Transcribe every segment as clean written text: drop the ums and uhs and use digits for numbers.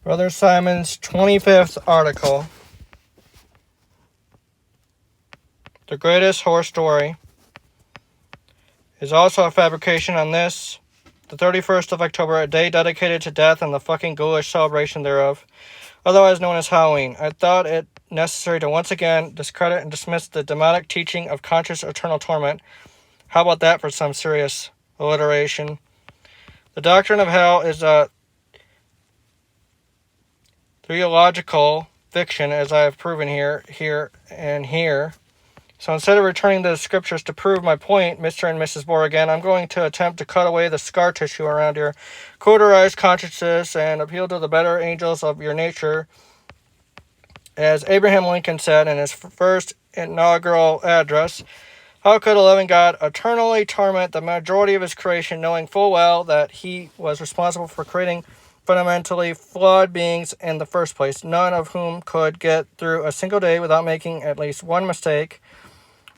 Brother Simon's 25th article. The greatest horror story is also a fabrication on this, the 31st of October, a day dedicated to death and the fucking ghoulish celebration thereof, otherwise known as Halloween. I thought it necessary to once again discredit and dismiss the demonic teaching of conscious eternal torment. How about that for some serious alliteration? The doctrine of hell is a theological fiction, as I have proven here, and here. So instead of returning to the scriptures to prove my point, Mr. and Mrs. Borrigan, I'm going to attempt to cut away the scar tissue around your cauterized consciences and appeal to the better angels of your nature. As Abraham Lincoln said in his first inaugural address, how could a loving God eternally torment the majority of his creation, knowing full well that he was responsible for creating fundamentally flawed beings in the first place, none of whom could get through a single day without making at least one mistake,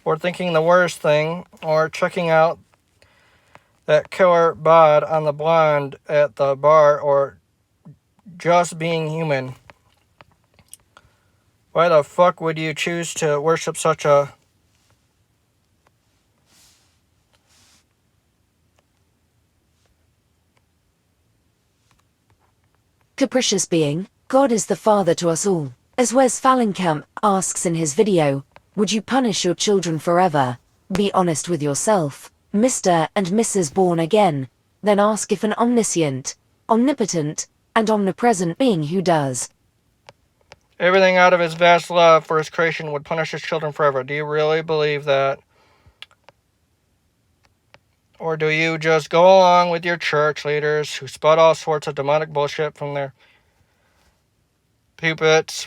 or thinking the worst thing, or checking out that killer bod on the blonde at the bar, or just being human? Why the fuck would you choose to worship such a capricious being? God is the father to us all. As Wes Fallenkamp asks in his video, would you punish your children forever? Be honest with yourself, Mr. and Mrs. Born Again, then ask if an omniscient, omnipotent, and omnipresent being who does everything out of his vast love for his creation would punish his children forever. Do you really believe that? Or do you just go along with your church leaders who spout all sorts of demonic bullshit from their pulpits,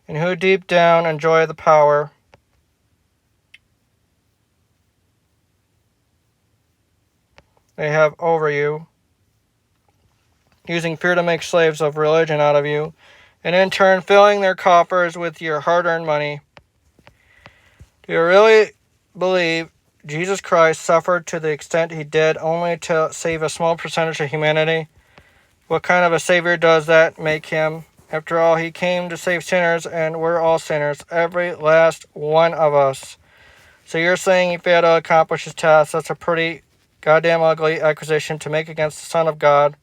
and who deep down enjoy the power they have over you, using fear to make slaves of religion out of you, and in turn filling their coffers with your hard-earned money? Do you really believe Jesus Christ suffered to the extent he did only to save a small percentage of humanity? What kind of a savior does that make him? After all, he came to save sinners, and we're all sinners, every last one of us. So you're saying he failed to accomplish his task? That's a pretty goddamn ugly accusation to make against the Son of God.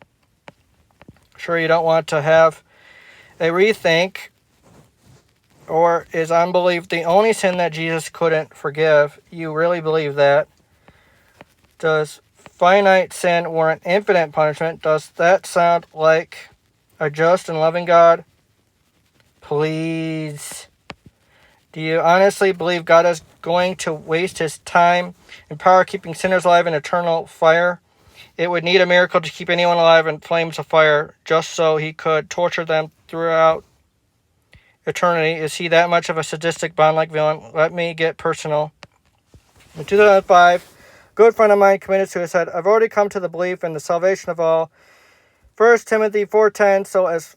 Sure, you don't want to have a rethink? Or is unbelief the only sin that Jesus couldn't forgive? You really believe that? Does finite sin warrant infinite punishment? Does that sound like a just and loving God? Please. Do you honestly believe God is going to waste his time and power keeping sinners alive in eternal fire? It would need a miracle to keep anyone alive in flames of fire just so he could torture them throughout eternity. Is he that much of a sadistic Bond-like villain? Let me get personal. In 2005, a good friend of mine committed suicide. I've already come to the belief in the salvation of all. 1 Timothy 4:10. So as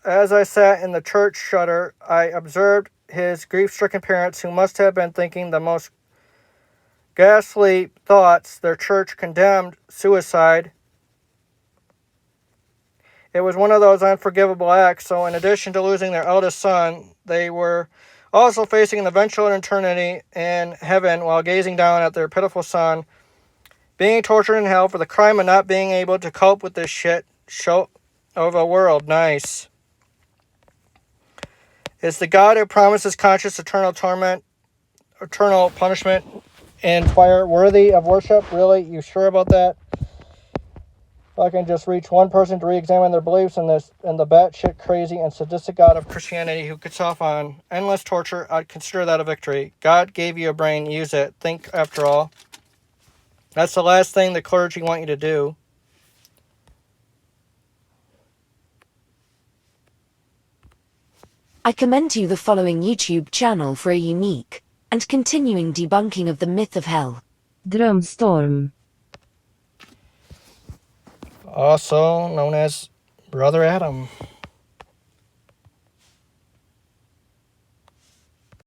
I sat in the church shutter, I observed his grief-stricken parents, who must have been thinking the most ghastly thoughts. Their church condemned suicide. It was one of those unforgivable acts. So in addition to losing their eldest son, they were also facing an eventual eternity in heaven while gazing down at their pitiful son being tortured in hell for the crime of not being able to cope with this shit show of a world. Nice. Is the God who promises conscious eternal torment, eternal punishment, and fire worthy of worship? Really? You sure about that? If I can just reach one person to re-examine their beliefs in this, and the batshit crazy and sadistic God of Christianity who gets off on endless torture, I'd consider that a victory. God gave you a brain. Use it. Think, after all. That's the last thing the clergy want you to do. I commend you the following YouTube channel for a unique and continuing debunking of the myth of hell. Drömstorm. Also known as Brother Adam.